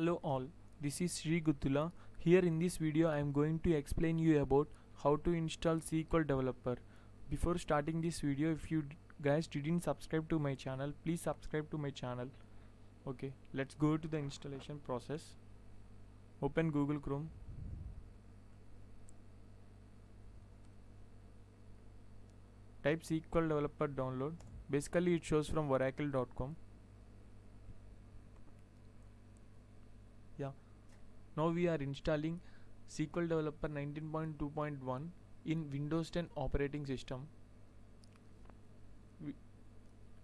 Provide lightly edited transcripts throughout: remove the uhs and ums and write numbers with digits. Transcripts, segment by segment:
Hello all, this is Sri Guttula. Here in this video I am going to explain you about how to install SQL Developer. Before starting this video, if you guys didn't subscribe to my channel, please subscribe to my channel. Okay, let's go to the installation process. Open Google Chrome. Type SQL Developer download. Basically it shows from oracle.com. Yeah. Now we are installing SQL Developer 19.2.1 in Windows 10 operating system.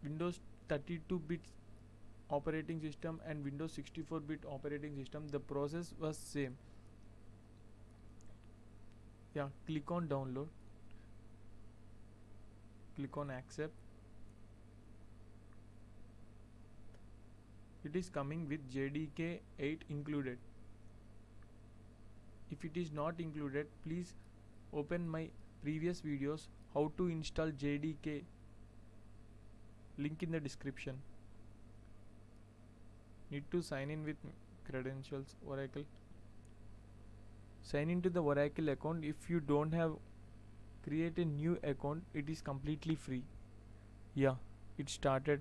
Windows 32-bit operating system and Windows 64-bit operating system, the process was same. Yeah, click on download, click on accept. It is coming with JDK 8 included. If it is not included, please open my previous videos how to install JDK, link in the description. Need to sign in with credentials, Oracle. Sign into the Oracle account. If you don't have, create a new account. It is completely free. Yeah, it started.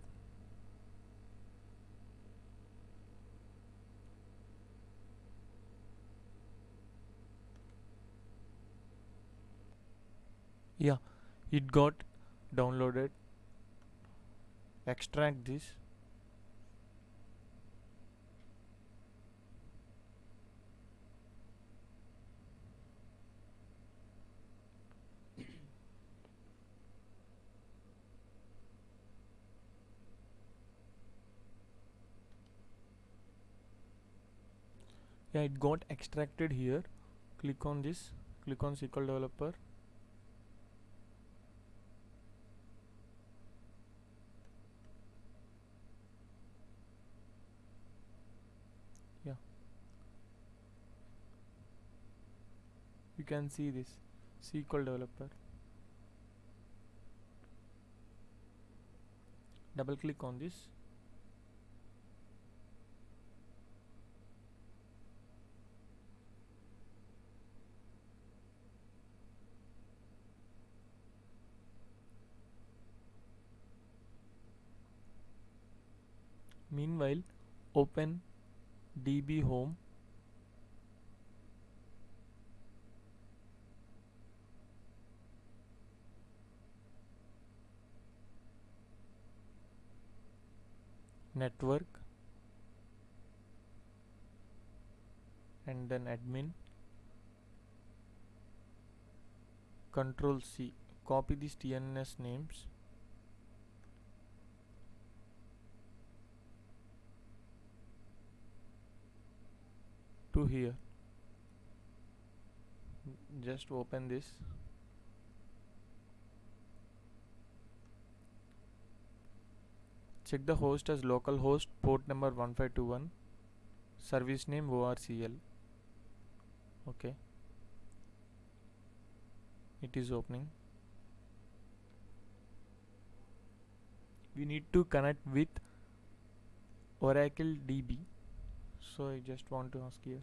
Yeah, it got downloaded. Extract this. Yeah, it got extracted here. Click on this, click on SQL Developer. Yeah, you can see this SQL Developer. Double click on this. Meanwhile, open DB Home. Network, and then admin. Control C. Copy these TNS names. To here. Just open this. Check the host as localhost, port number 1521, service name ORCL. Okay, it is opening. We need to connect with Oracle DB, so I just want to ask here.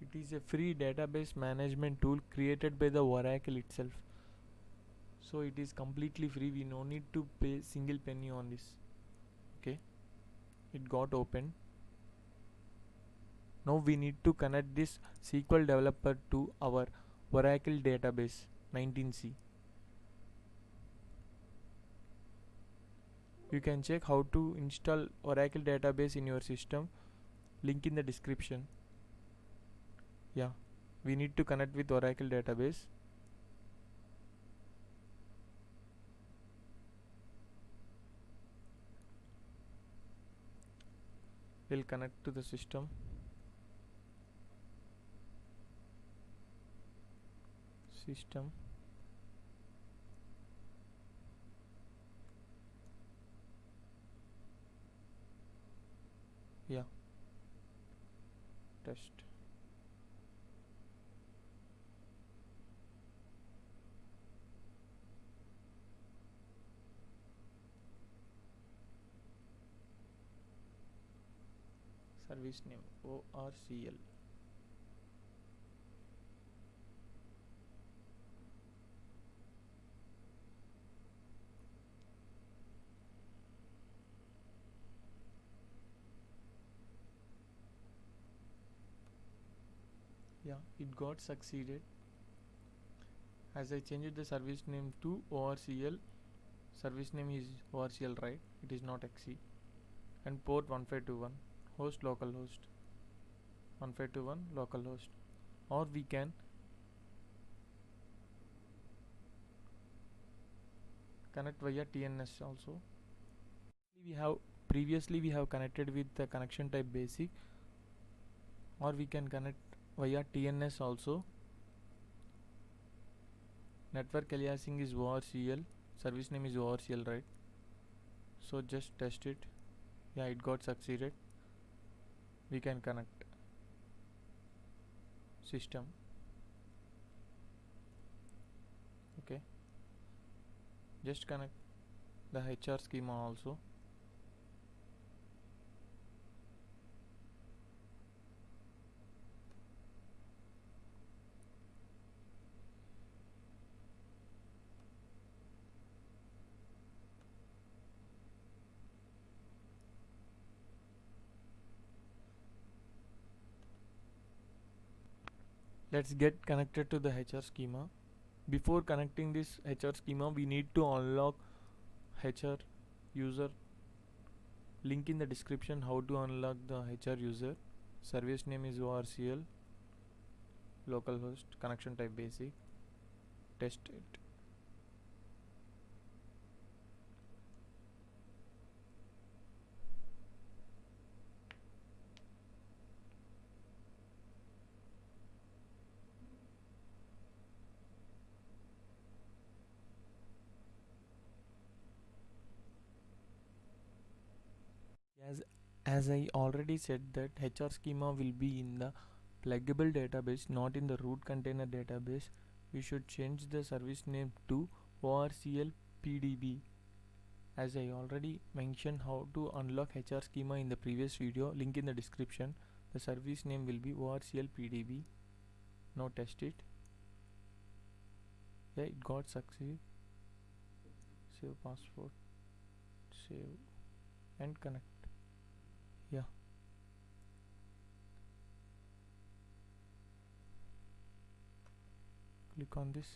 It is a free database management tool created by the Oracle itself. So it is completely free. We no need to pay single penny on this. Okay, it got opened. Now we need to connect this SQL Developer to our Oracle database 19C. You can check how to install Oracle database in your system. Link in the description. Yeah, we need to connect with Oracle database. We'll connect to the system. Yeah, test. Service name ORCL. Yeah, it got succeeded. As I changed the service name to ORCL, service name is ORCL, right? It is not XE. And port 1521, host localhost 1521 localhost. Or we can connect via TNS also. Previously we have connected with the connection type basic, or we can connect via TNS also. Network aliasing is ORCL, service name is ORCL, right? So just test it. Yeah, it got succeeded. We can connect system. Okay, just connect the HR schema also. Let's get connected to the HR schema. Before connecting this HR schema, we need to unlock HR user. Link in the description how to unlock the HR user. Service name is ORCL, localhost, connection type basic. Test it. As I already said that HR schema will be in the pluggable database, not in the root container database. We should change the service name to ORCL PDB. As I already mentioned how to unlock HR schema in the previous video, link in the description. The service name will be ORCL PDB. Now test it. Yeah, it got succeed. Save password, save and connect. Yeah, click on this.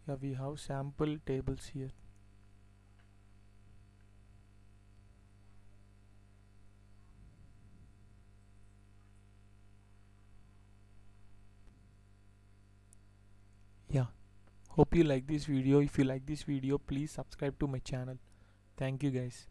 Yeah, we have sample tables here. Yeah, hope you like this video. If you like this video, please subscribe to my channel. Thank you guys.